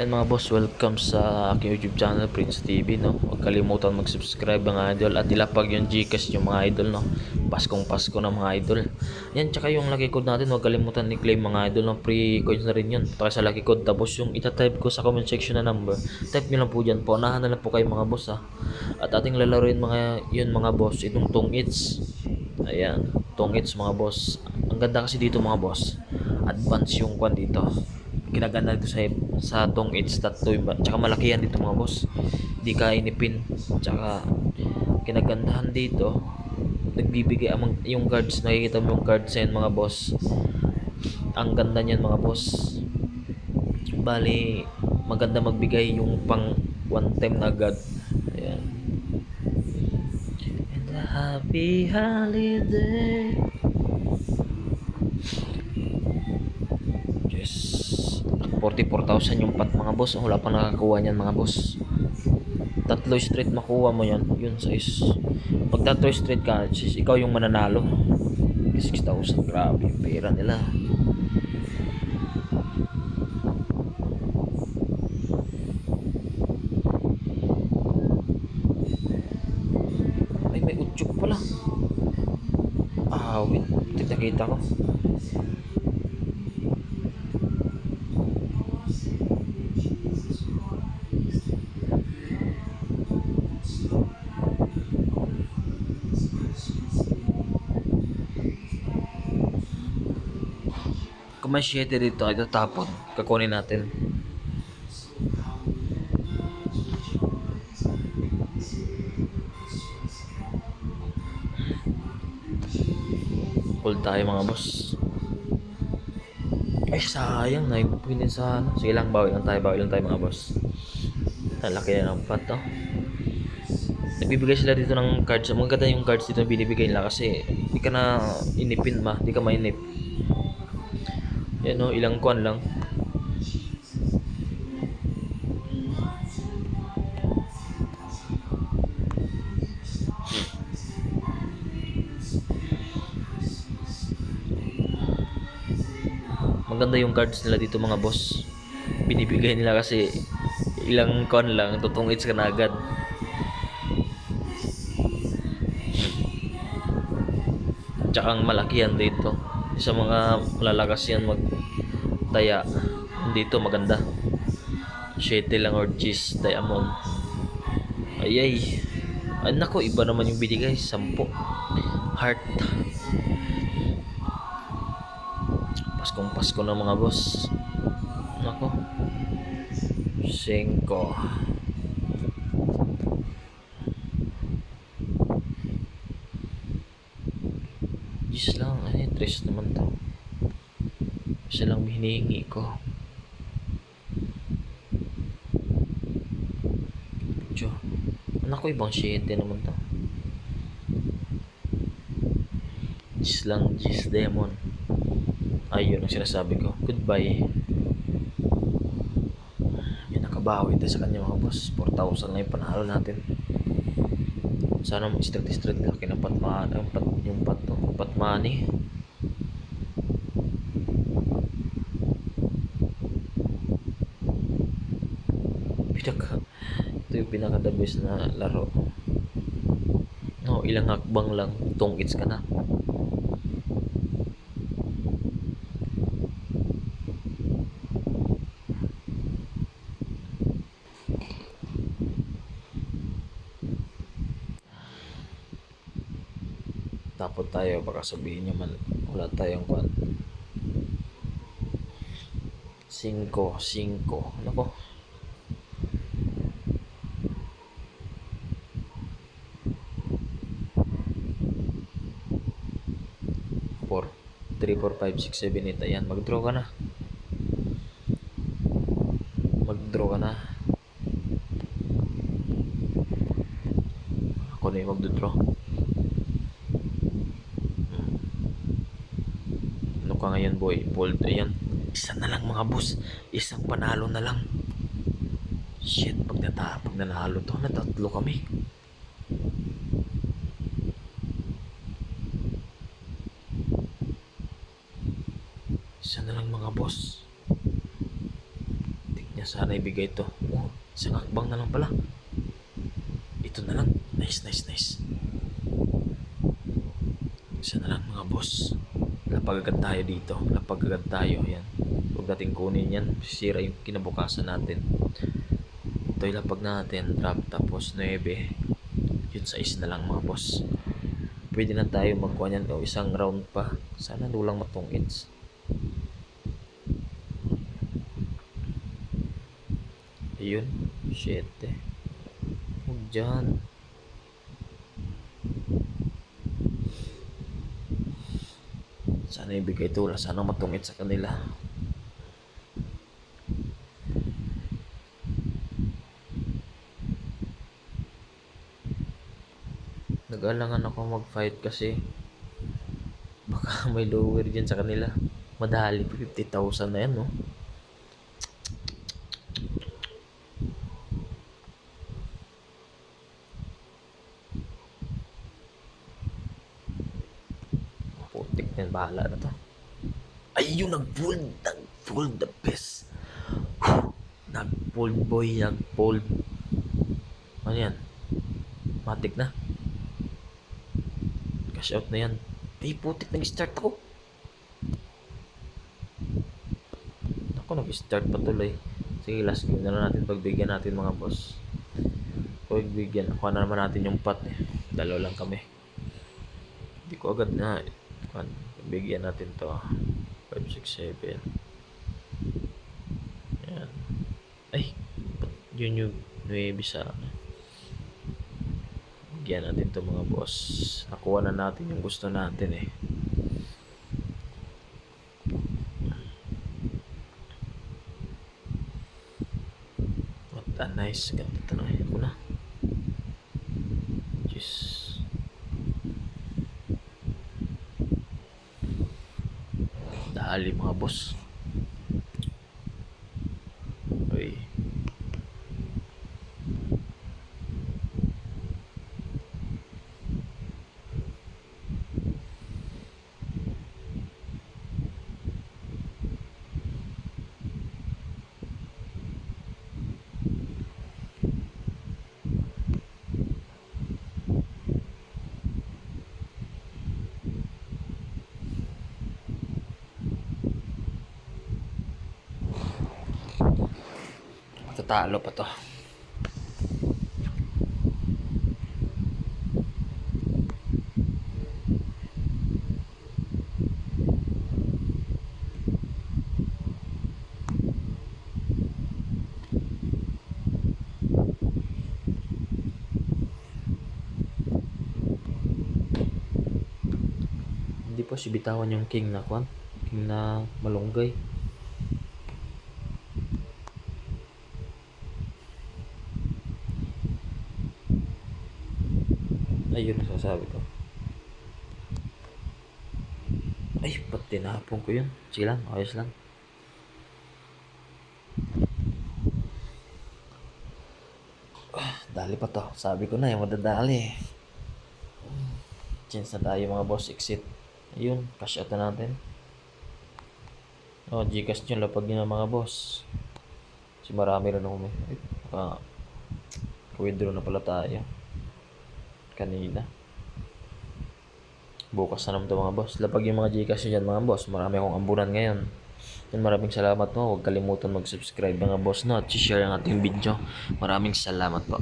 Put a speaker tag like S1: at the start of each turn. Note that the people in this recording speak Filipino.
S1: Ayan mga boss, welcome sa aking YouTube channel, Prince TV, no? Huwag kalimutan mag-subscribe mga idol at ilapag yung Gcash yung mga idol, no? Paskong Pasko na mga idol. Yan, tsaka yung lucky code natin, huwag kalimutan i-claim mga idol, no? Free coins na rin yun. Para sa lucky code, tapos yung itatype ko sa comment section na number, type nyo lang po dyan po. Unahan na lang po kayo mga boss, ha? At ating lalaroin mga boss, itong Tong Its. Ayan, Tong Its mga boss. Ang ganda kasi dito mga boss. Advance yung kwan dito. Kinaganda dito sa Tong Its tattoo, tsaka malaki yan dito mga boss, di ka inipin. Tsaka kinagandahan dito, nagbibigay yung cards, nakikita mo yung cards yan mga boss, ang ganda niyan mga boss. Bali maganda magbigay yung pang one time na agad. Ayan, and a happy holiday. Yes, 44,000 yung pat mga boss. Wala pa nakakuha niyan mga boss. Tatlo straight makuha mo yan. Yun size. Pag tatlo straight ka, ikaw yung mananalo. 6,000. Grabe yung pera nila. Ay, may utyok pala. Ah, wait. Nakita ko. Kung may 7 dito, ito tapon. Kakunin natin. Pull tayo mga boss. Ay, sayang. Naipunin sa ano. Sige lang, bawi lang tayo mga boss. Laki na ng pat, oh. Nagbibigay sila dito ng cards. Maganda yung cards dito na binibigay nila kasi di ka na inipin di ka mainip. Yan, no, ilang kuan lang. Maganda yung cards nila dito mga boss. Binibigay nila kasi ilang kuan lang, tutong hits ka na agad. Tsaka ang malaki yan dito. Sa mga malalakas yan magtaya. Dito maganda. 7 lang or cheese diamond. Ay. Ay nako, iba naman yung binigay. 10. Heart. Paskong Pasko na mga boss. Nako. 5. Just lang, ay, 3 naman to. Isa lang hinihingi ko. Diyo. Anak ko, ibang 7 naman to. Just lang, just demon. Ayun ang sinasabi ko. Goodbye. May nakabawi ito sa kanya mga boss. 4,000 na yung panalo natin. Sana mag-straight laki ng pat money. Ito yung pinaka-the best na laro. No, ilang hakbang lang, Tong Its ka na. Tapos tayo, baka sabihin nyo man wala tayong kwan. 5. Ano ko? 4, 3, 4, 5, 6, 7, 8. Ayan, mag-draw ka na. Ako na yung mag-draw. Ano ka ngayon boy? Bold. Ayan. Isa na lang mga boss. Isang panalo na lang. Shit, pag nanalo to, natatlo kami. Isa na lang mga boss. Tignan Sana ibigay ito. Oh, isang hakbang na lang pala. Ito na lang. Nice, nice, nice. Isa na lang mga boss. Lapag agad tayo dito. Lapag agad tayo. Ayan. Huwag natin kunin yan. Sisira yung kinabukasan natin. Ito ilapag natin. Drop tapos 9. Yun sa is na lang mga boss. Pwede na tayo magkuha niyan. O isang round pa. Sana dulang matungkits. Ayun. 7. Huwag dyan. Sana ibigay ito. Sana matungit sa kanila. Nag-alangan ako mag-fight kasi baka may lower dyan sa kanila. Madali pa 50,000 na yan, no? Putik na yan, bahala na to. Ayun, nag-fold the best. Nag-fold boy, nag-fold. Ano yan? Matik na. Cash out na yan. Ay, putik, nag-start ako. Ako, nag-start pa tuloy. Sige, last game na lang natin. Pagbigyan natin mga boss. Pagbigyan. Ako na naman natin yung pot eh. Dalawa lang kami. Hindi ko agad na. Pagbigyan natin to. 5, 6, 7. Yan. Ay, yun yung 9 sa ano. Bigyan natin to mga boss. Nakuha na natin yung gusto natin eh. What a nice. Ganda tanong ako na. Jeez. Dali mga boss. Uy. Matatalo pa to. Hindi po si bitawan yung king na kwan. King na malunggay. Ayun nasasabi ko. Ay, ba't tinapon ko yun? Sige lang, ayos lang. Dali pa to. Sabi ko na yung madadali. Chance na tayo mga boss. Exit. Ayun, cash out na natin. Oh, Gcash nyo. Lapag nyo na mga boss. Kasi marami rin ako may. Ay, withdraw na pala tayo. Kanina. Bukas na naman ito mga boss. Lapag yung mga Gcash nyo dyan mga boss. Marami akong ambunan ngayon. Yan, maraming salamat po. Huwag kalimutan mag-subscribe mga boss no. At share ang ating video. Maraming salamat po.